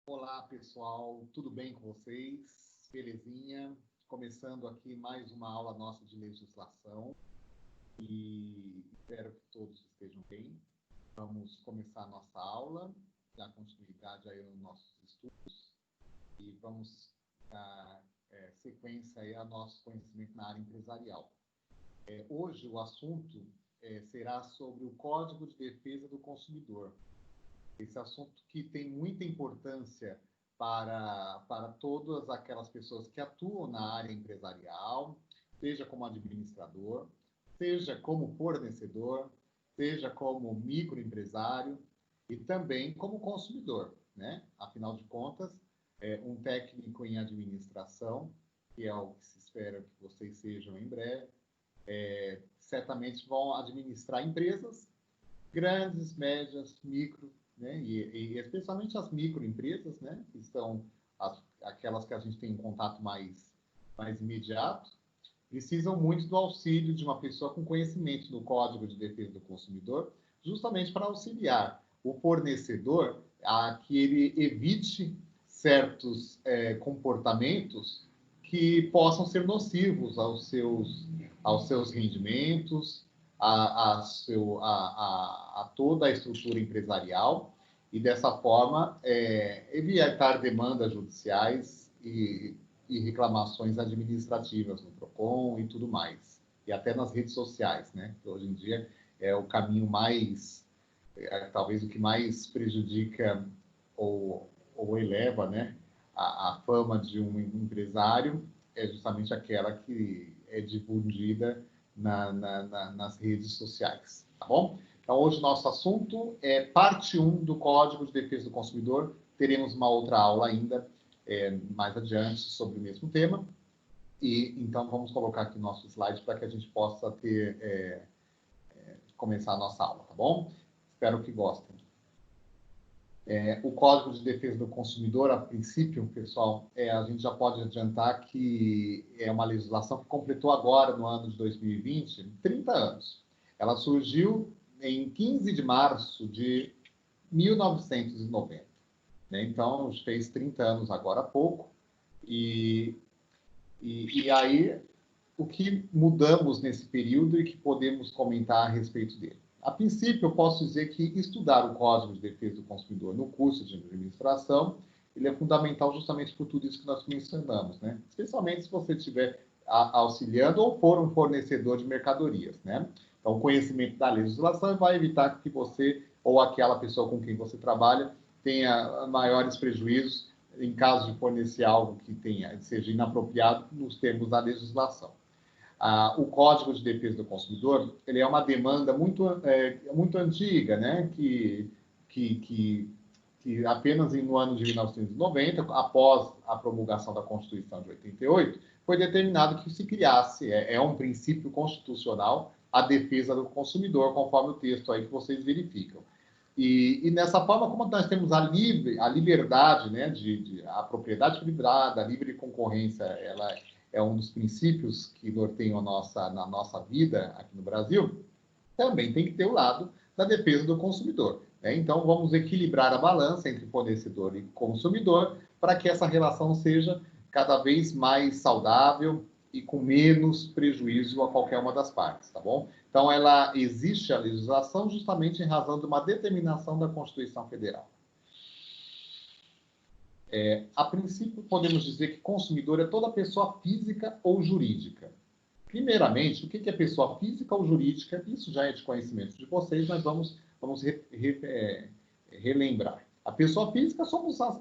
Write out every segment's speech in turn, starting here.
Olá, pessoal, tudo bem com vocês? Belezinha? Começando aqui mais uma aula nossa de legislação e espero que todos estejam bem. Vamos começar a nossa aula, dar continuidade aí nos nossos estudos e vamos dar sequência aí ao nosso conhecimento na área empresarial. Hoje o assunto será sobre o Código de Defesa do Consumidor. Esse assunto que tem muita importância para todas aquelas pessoas que atuam na área empresarial, seja como administrador, seja como fornecedor, seja como microempresário e também como consumidor, né? Afinal de contas, um técnico em administração, que é o que se espera que vocês sejam em breve, certamente vão administrar empresas grandes, médias, micro, né? E especialmente as microempresas, né? Que são aquelas que a gente tem um contato mais imediato, precisam muito do auxílio de uma pessoa com conhecimento do Código de Defesa do Consumidor, justamente para auxiliar o fornecedor a que ele evite certos comportamentos que possam ser nocivos aos seus rendimentos, a toda a estrutura empresarial e, dessa forma, evitar demandas judiciais e reclamações administrativas no PROCON e tudo mais. E até nas redes sociais, né? Que hoje em dia é o caminho mais, talvez o que mais prejudica ou eleva, né, a fama de um empresário, é justamente aquela que é difundida nas redes sociais, tá bom? Então, hoje o nosso assunto é parte 1 do Código de Defesa do Consumidor. Teremos uma outra aula ainda mais adiante sobre o mesmo tema. E então vamos colocar aqui nosso slide para que a gente possa começar a nossa aula, tá bom? Espero que gostem. O Código de Defesa do Consumidor, a princípio, pessoal, a gente já pode adiantar que é uma legislação que completou agora, no ano de 2020, 30 anos. Ela surgiu em 15 de março de 1990. Né? Então, fez 30 anos agora há pouco. E aí, o que mudamos nesse período e que podemos comentar a respeito dele? A princípio, eu posso dizer que estudar o Código de Defesa do Consumidor no curso de administração, ele é fundamental justamente por tudo isso que nós mencionamos, né? Especialmente se você estiver auxiliando ou for um fornecedor de mercadorias, né? Então, o conhecimento da legislação vai evitar que você ou aquela pessoa com quem você trabalha tenha maiores prejuízos em caso de fornecer algo que seja inapropriado nos termos da legislação. O Código de Defesa do Consumidor, ele é uma demanda muito antiga, né? Que apenas no ano de 1990, após a promulgação da Constituição de 88, foi determinado que se criasse, um princípio constitucional, a defesa do consumidor, conforme o texto aí que vocês verificam. E nessa forma, como nós temos a liberdade, né, a propriedade privada, a livre concorrência, ela é um dos princípios que norteiam na nossa vida aqui no Brasil, também tem que ter o lado da defesa do consumidor. Né? Então, vamos equilibrar a balança entre fornecedor e consumidor para que essa relação seja cada vez mais saudável e com menos prejuízo a qualquer uma das partes, tá bom? Então, existe a legislação justamente em razão de uma determinação da Constituição Federal. A princípio, podemos dizer que consumidor é toda pessoa física ou jurídica. Primeiramente, o que é pessoa física ou jurídica? Isso já é de conhecimento de vocês, mas vamos relembrar. A pessoa física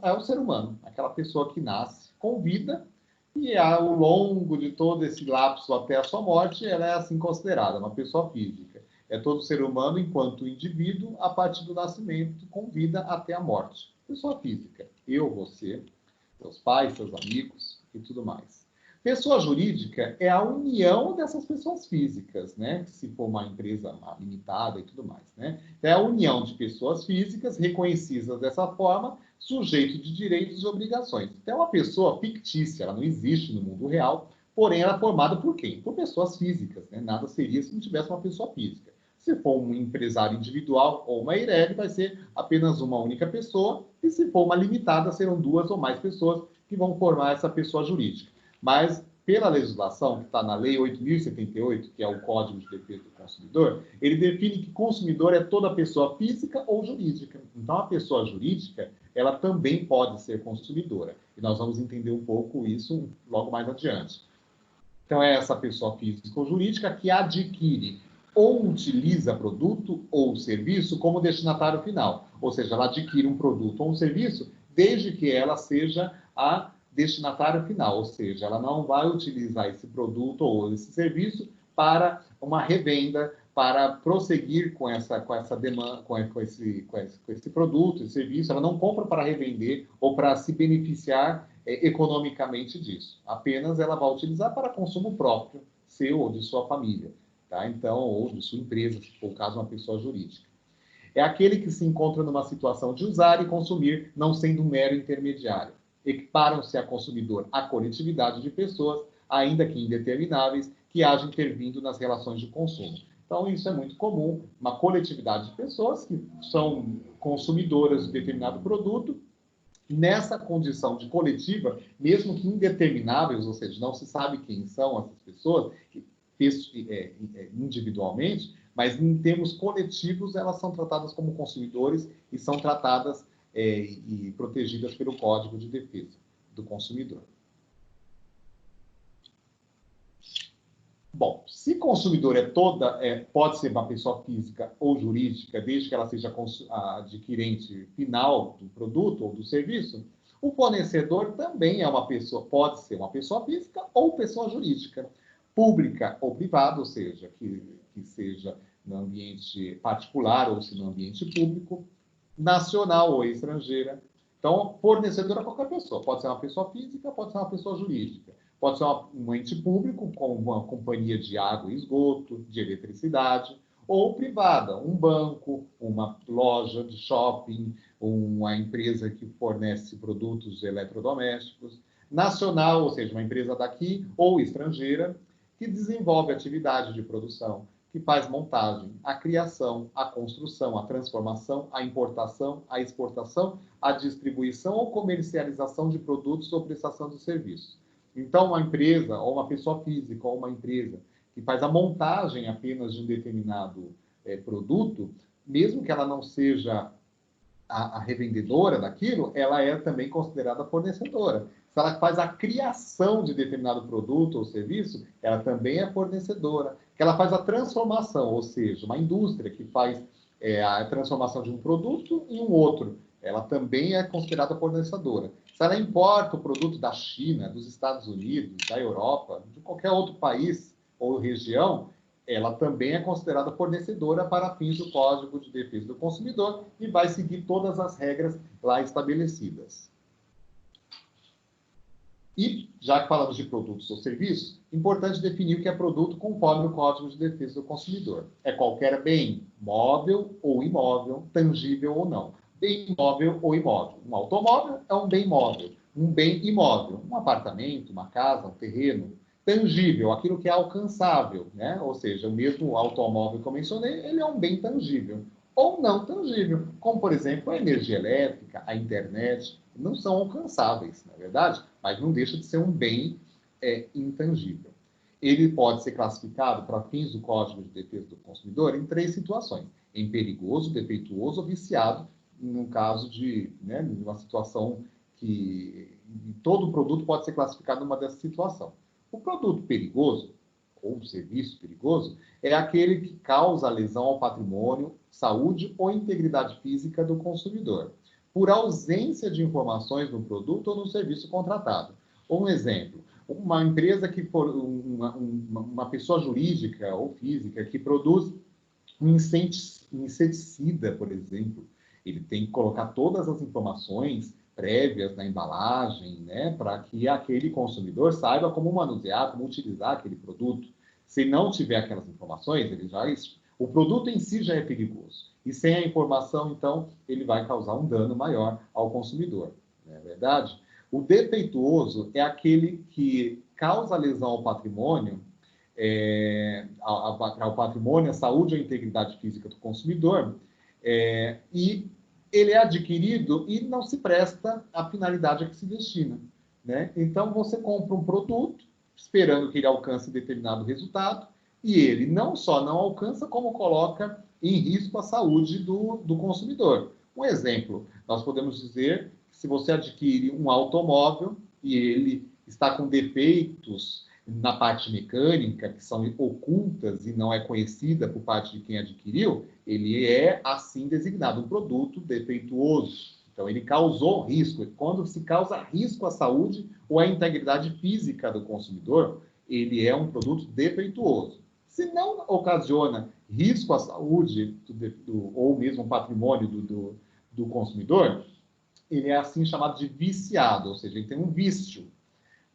é o ser humano, aquela pessoa que nasce com vida e ao longo de todo esse lapso até a sua morte, ela é assim considerada, uma pessoa física. É todo ser humano enquanto indivíduo a partir do nascimento, com vida até a morte. Pessoa física, eu, você, seus pais, seus amigos e tudo mais. Pessoa jurídica é a união dessas pessoas físicas, né? Se for uma empresa limitada e tudo mais, né? É a união de pessoas físicas reconhecidas dessa forma, sujeito de direitos e obrigações. Então, é uma pessoa fictícia, ela não existe no mundo real, porém ela é formada por quem? Por pessoas físicas, né? Nada seria se não tivesse uma pessoa física. Se for um empresário individual ou uma EIRELI, vai ser apenas uma única pessoa, e se for uma limitada, serão 2 ou mais pessoas que vão formar essa pessoa jurídica. Mas, pela legislação, que está na Lei 8.078, que é o Código de Defesa do Consumidor, ele define que consumidor é toda pessoa física ou jurídica. Então, a pessoa jurídica, ela também pode ser consumidora. E nós vamos entender um pouco isso logo mais adiante. Então, é essa pessoa física ou jurídica que adquire ou utiliza produto ou serviço como destinatário final. Ou seja, ela adquire um produto ou um serviço desde que ela seja a destinatário final. Ou seja, ela não vai utilizar esse produto ou esse serviço para uma revenda, para prosseguir com essa demanda, com esse produto, esse serviço. Ela não compra para revender ou para se beneficiar economicamente disso. Apenas ela vai utilizar para consumo próprio, seu ou de sua família. Tá? Então, ou de sua empresa, se for o caso, uma pessoa jurídica. É aquele que se encontra numa situação de usar e consumir, não sendo um mero intermediário. Equiparam-se a consumidor a coletividade de pessoas, ainda que indetermináveis, que agem intervindo nas relações de consumo. Então, isso é muito comum, uma coletividade de pessoas que são consumidoras de determinado produto. Nessa condição de coletiva, mesmo que indetermináveis, ou seja, não se sabe quem são essas pessoas, individualmente, mas em termos coletivos elas são tratadas como consumidores e são tratadas e protegidas pelo Código de Defesa do Consumidor. Bom, se consumidor pode ser uma pessoa física ou jurídica, desde que ela seja a adquirente final do produto ou do serviço, o fornecedor também pode ser uma pessoa física ou pessoa jurídica, pública ou privada, ou seja, que seja no ambiente particular ou se no ambiente público, nacional ou estrangeira. Então, fornecedor é qualquer pessoa. Pode ser uma pessoa física, pode ser uma pessoa jurídica. Pode ser um ente público, como uma companhia de água e esgoto, de eletricidade, ou privada, um banco, uma loja de shopping, uma empresa que fornece produtos eletrodomésticos. Nacional, ou seja, uma empresa daqui, ou estrangeira, que desenvolve atividade de produção, que faz montagem, a criação, a construção, a transformação, a importação, a exportação, a distribuição ou comercialização de produtos ou prestação de serviços. Então, uma empresa, ou uma pessoa física, ou uma empresa que faz a montagem apenas de um determinado produto, mesmo que ela não seja a revendedora daquilo, ela é também considerada fornecedora. Se ela faz a criação de determinado produto ou serviço, ela também é fornecedora. Que ela faz a transformação, ou seja, uma indústria que faz a transformação de um produto em um outro, ela também é considerada fornecedora. Se ela importa o produto da China, dos Estados Unidos, da Europa, de qualquer outro país ou região, ela também é considerada fornecedora para fins do Código de Defesa do Consumidor e vai seguir todas as regras lá estabelecidas. E, já que falamos de produtos ou serviços, importante definir o que é produto conforme o Código de Defesa do Consumidor. É qualquer bem, móvel ou imóvel, tangível ou não. Bem móvel ou imóvel. Um automóvel é um bem móvel, um bem imóvel. Um apartamento, uma casa, um terreno. Tangível, aquilo que é alcançável, né? Ou seja, o mesmo automóvel que eu mencionei, ele é um bem tangível. Ou não tangível, como, por exemplo, a energia elétrica, a internet, não são alcançáveis, na verdade, mas não deixa de ser um bem intangível. Ele pode ser classificado, para fins do Código de Defesa do Consumidor, em 3 situações: em perigoso, defeituoso ou viciado, no caso de uma situação que todo produto pode ser classificado numa dessa situação. O produto perigoso, ou serviço perigoso, é aquele que causa lesão ao patrimônio, saúde ou integridade física do consumidor, por ausência de informações no produto ou no serviço contratado. Um exemplo, uma empresa que for uma pessoa jurídica ou física que produz um inseticida, por exemplo, ele tem que colocar todas as informações prévias na embalagem, né, para que aquele consumidor saiba como manusear, como utilizar aquele produto. Se não tiver aquelas informações, o produto em si já é perigoso. E sem a informação, então, ele vai causar um dano maior ao consumidor. Não é verdade? O defeituoso é aquele que causa lesão ao patrimônio ao patrimônio, à saúde ou à integridade física do consumidor, e ele é adquirido e não se presta à finalidade a que se destina, né? Então, você compra um produto esperando que ele alcance determinado resultado, e ele não só não alcança, como coloca em risco a saúde do consumidor. Um exemplo, nós podemos dizer que se você adquire um automóvel e ele está com defeitos na parte mecânica, que são ocultas e não é conhecida por parte de quem adquiriu, ele é, assim, designado um produto defeituoso. Então, ele causou risco. Quando se causa risco à saúde ou à integridade física do consumidor, ele é um produto defeituoso. Se não ocasiona risco à saúde ou mesmo patrimônio do consumidor, ele é assim chamado de viciado, ou seja, ele tem um vício.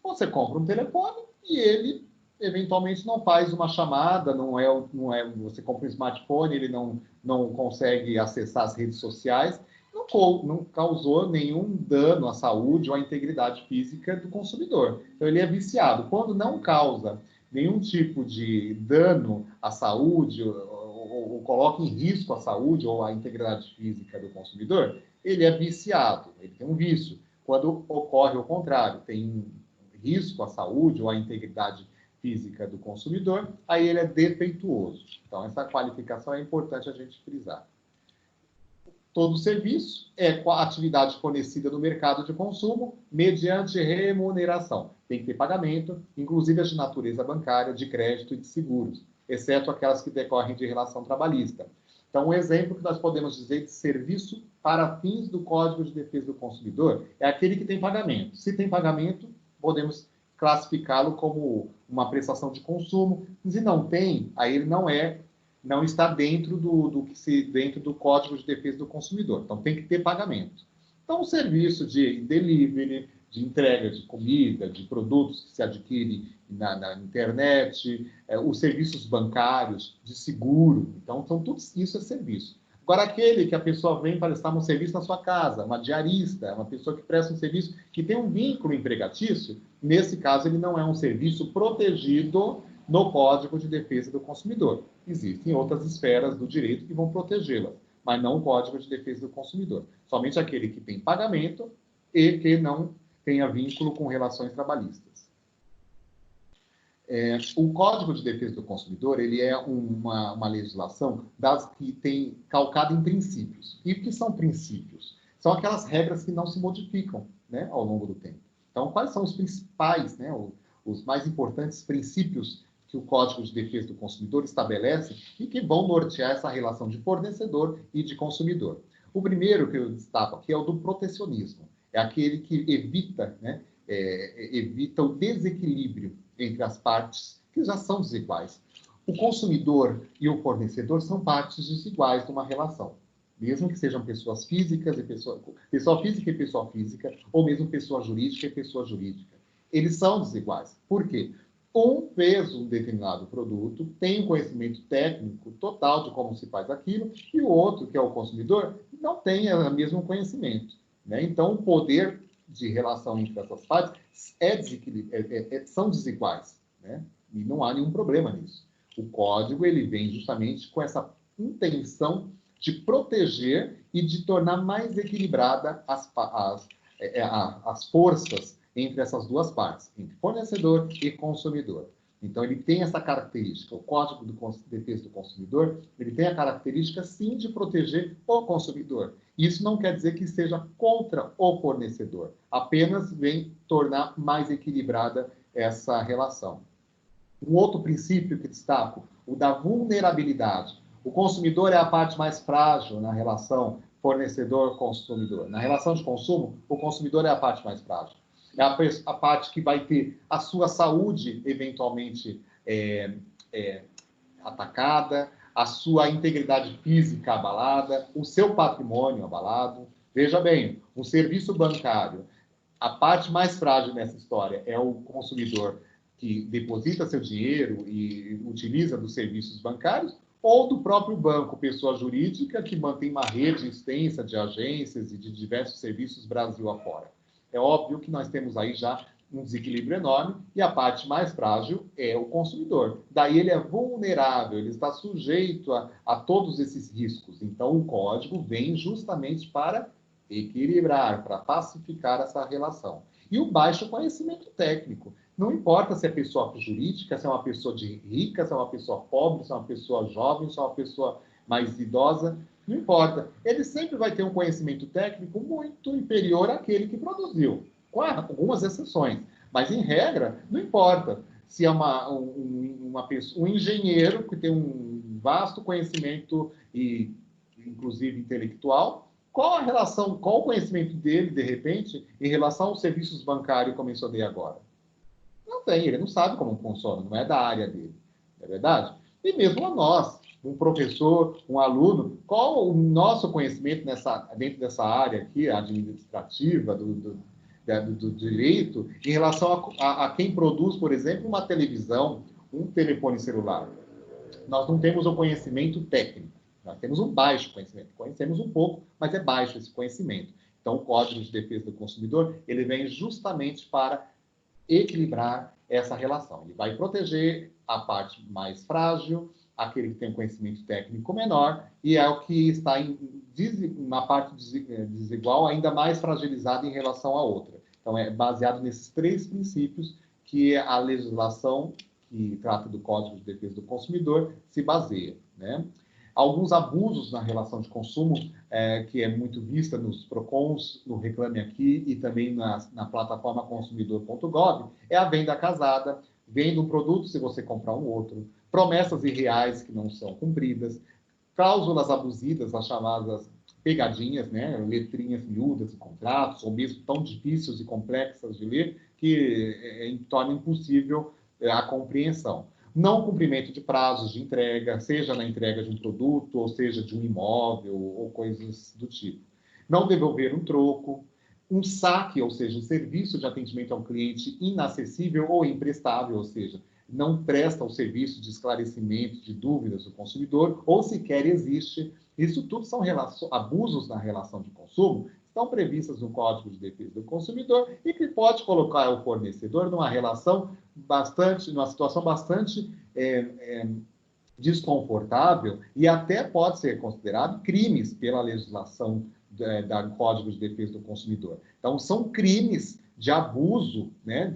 Você compra um telefone e ele, eventualmente, não faz uma chamada, você compra um smartphone, ele não consegue acessar as redes sociais, não causou nenhum dano à saúde ou à integridade física do consumidor. Então, ele é viciado. Quando não causa nenhum tipo de dano à saúde ou coloca em risco a saúde ou a integridade física do consumidor, ele é viciado, ele tem um vício. Quando ocorre o contrário, tem risco à saúde ou à integridade física do consumidor, aí ele é defeituoso. Então, essa qualificação é importante a gente frisar. Todo serviço é atividade fornecida no mercado de consumo mediante remuneração. Tem que ter pagamento, inclusive as de natureza bancária, de crédito e de seguros, exceto aquelas que decorrem de relação trabalhista. Então, um exemplo que nós podemos dizer de serviço para fins do Código de Defesa do Consumidor é aquele que tem pagamento. Se tem pagamento, podemos classificá-lo como uma prestação de consumo. Se não tem, aí ele não está dentro dentro do Código de Defesa do Consumidor. Então, tem que ter pagamento. Então, o serviço de delivery, de entrega de comida, de produtos que se adquire na internet, os serviços bancários, de seguro. Então, tudo isso é serviço. Agora, aquele que a pessoa vem prestar um serviço na sua casa, uma diarista, uma pessoa que presta um serviço que tem um vínculo empregatício, nesse caso, ele não é um serviço protegido no Código de Defesa do Consumidor. Existem outras esferas do direito que vão protegê-las, mas não o Código de Defesa do Consumidor. Somente aquele que tem pagamento e que não tenha vínculo com relações trabalhistas. O Código de Defesa do Consumidor ele é uma legislação que tem calcada em princípios. E o que são princípios? São aquelas regras que não se modificam, né, ao longo do tempo. Então, quais são os principais, né, os mais importantes princípios que o Código de Defesa do Consumidor estabelece e que vão nortear essa relação de fornecedor e de consumidor? O primeiro que eu destaco aqui é o do protecionismo. É aquele que evita, né, evita o desequilíbrio entre as partes que já são desiguais. O consumidor e o fornecedor são partes desiguais de uma relação, mesmo que sejam pessoas físicas e pessoa física e pessoa física, ou mesmo pessoa jurídica e pessoa jurídica. Eles são desiguais. Por quê? Um fez um determinado produto, tem um conhecimento técnico total de como se faz aquilo, e o outro, que é o consumidor, não tem o mesmo conhecimento, né? Então, o poder de relação entre essas partes são desiguais, né? E não há nenhum problema nisso. O código ele vem justamente com essa intenção de proteger e de tornar mais equilibrada as forças entre essas duas partes, entre fornecedor e consumidor. Então, ele tem essa característica. O Código de Defesa do Consumidor, ele tem a característica, sim, de proteger o consumidor. Isso não quer dizer que seja contra o fornecedor, apenas vem tornar mais equilibrada essa relação. Um outro princípio que destaco, o da vulnerabilidade. O consumidor é a parte mais frágil na relação fornecedor-consumidor. Na relação de consumo, o consumidor é a parte mais frágil. É a parte que vai ter a sua saúde eventualmente atacada, a sua integridade física abalada, o seu patrimônio abalado. Veja bem, o serviço bancário, a parte mais frágil nessa história é o consumidor que deposita seu dinheiro e utiliza dos serviços bancários, ou do próprio banco, pessoa jurídica, que mantém uma rede extensa de agências e de diversos serviços Brasil afora. É óbvio que nós temos aí já um desequilíbrio enorme, e a parte mais frágil é o consumidor. Daí ele é vulnerável, ele está sujeito a todos esses riscos. Então, o código vem justamente para equilibrar, para pacificar essa relação. E o baixo conhecimento técnico. Não importa se é pessoa jurídica, se é uma pessoa rica, se é uma pessoa pobre, se é uma pessoa jovem, se é uma pessoa mais idosa, não importa. Ele sempre vai ter um conhecimento técnico muito inferior àquele que produziu, com algumas exceções. Mas, em regra, não importa se é uma pessoa, um engenheiro que tem um vasto conhecimento, e inclusive intelectual, qual a relação, qual o conhecimento dele, de repente, em relação aos serviços bancários que eu mencionei agora? Não tem, ele não sabe como funciona, não é da área dele, não é verdade? E mesmo a nós, um professor, um aluno, qual o nosso conhecimento dentro dessa área aqui, administrativa, do direito, em relação a quem produz, por exemplo, uma televisão, um telefone celular? Nós não temos o conhecimento técnico, nós temos um baixo conhecimento. Conhecemos um pouco, mas é baixo esse conhecimento. Então, o Código de Defesa do Consumidor, ele vem justamente para equilibrar essa relação. Ele vai proteger a parte mais frágil, aquele que tem um conhecimento técnico menor, e é o que está na parte desigual, ainda mais fragilizada em relação à outra. Então, é baseado nesses três princípios que a legislação que trata do Código de Defesa do Consumidor se baseia, né? Alguns abusos na relação de consumo, que é muito vista nos PROCONs, no Reclame Aqui e também na plataforma consumidor.gov, é a venda casada, venda um produto se você comprar um outro, promessas irreais que não são cumpridas, cláusulas abusivas, as chamadas pegadinhas, né, letrinhas miúdas e contratos, ou mesmo tão difíceis e complexas de ler, que torna impossível a compreensão. Não cumprimento de prazos de entrega, seja na entrega de um produto, ou seja de um imóvel, ou coisas do tipo. Não devolver um troco, um saque, ou seja, um serviço de atendimento ao cliente inacessível ou imprestável, ou seja, não presta o serviço de esclarecimento de dúvidas do consumidor, ou sequer existe. Isso tudo são abusos na relação de consumo, estão previstas no Código de Defesa do Consumidor e que pode colocar o fornecedor numa situação bastante desconfortável e até pode ser considerado crimes pela legislação da Código de Defesa do Consumidor. Então, são crimes de abuso, né,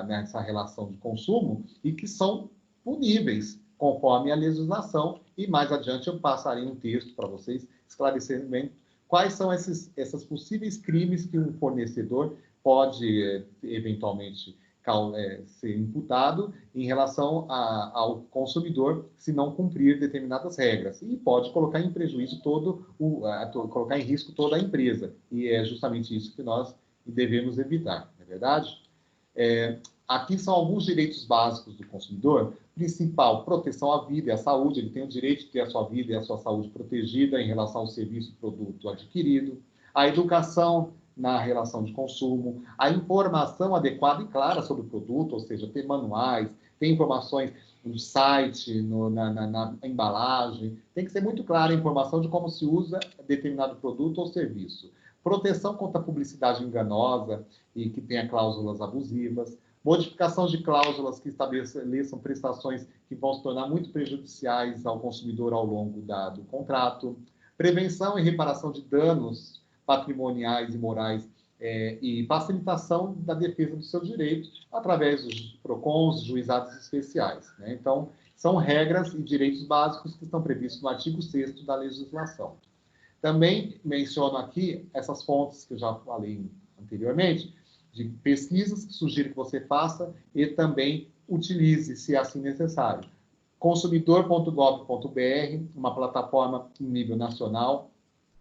nessa relação de consumo e que são puníveis conforme a legislação, e mais adiante eu passarei um texto para vocês esclarecendo bem quais são esses possíveis crimes que um fornecedor pode, eventualmente, ser imputado em relação ao consumidor se não cumprir determinadas regras. E pode colocar em prejuízo colocar em risco toda a empresa. E é justamente isso que nós devemos evitar, não é verdade? Aqui são alguns direitos básicos do consumidor. Principal, proteção à vida e à saúde. Ele tem o direito de ter a sua vida e a sua saúde protegida em relação ao serviço e produto adquirido. A educação na relação de consumo. A informação adequada e clara sobre o produto, ou seja, ter manuais, ter informações no site, na embalagem. Tem que ser muito clara a informação de como se usa determinado produto ou serviço. Proteção contra a publicidade enganosa e que tenha cláusulas abusivas. Modificação de cláusulas que estabeleçam prestações que vão se tornar muito prejudiciais ao consumidor ao longo do contrato. Prevenção e reparação de danos patrimoniais e morais e facilitação da defesa do seu direito através dos PROCONs, juizados especiais, né? Então, são regras e direitos básicos que estão previstos no artigo 6º da legislação. Também menciono aqui essas fontes que eu já falei anteriormente, de pesquisas que sugiro que você faça e também utilize, se assim necessário. Consumidor.gov.br, uma plataforma em nível nacional.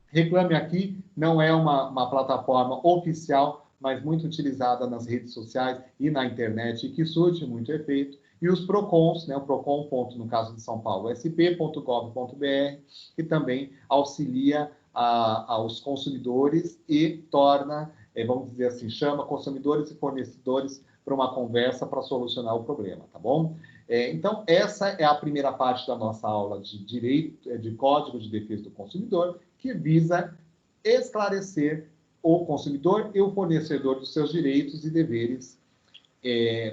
Reclame Aqui não é uma plataforma oficial, mas muito utilizada nas redes sociais e na internet, e que surte muito efeito. E os PROCONs, né, o PROCON, no caso de São Paulo, sp.gov.br, que também auxilia aos consumidores e torna, vamos dizer assim, chama consumidores e fornecedores para uma conversa para solucionar o problema, tá bom? Então, essa é a primeira parte da nossa aula de direito, de Código de Defesa do Consumidor, que visa esclarecer o consumidor e o fornecedor dos seus direitos e deveres,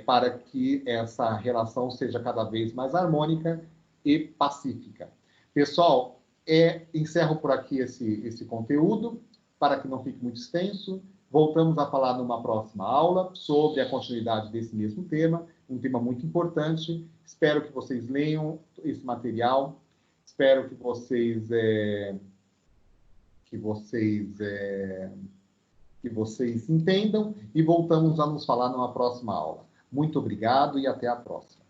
para que essa relação seja cada vez mais harmônica e pacífica. Pessoal, encerro por aqui esse conteúdo, para que não fique muito extenso. Voltamos a falar numa próxima aula sobre a continuidade desse mesmo tema, um tema muito importante. Espero que vocês leiam esse material, espero que vocês entendam, e voltamos a nos falar numa próxima aula. Muito obrigado e até a próxima.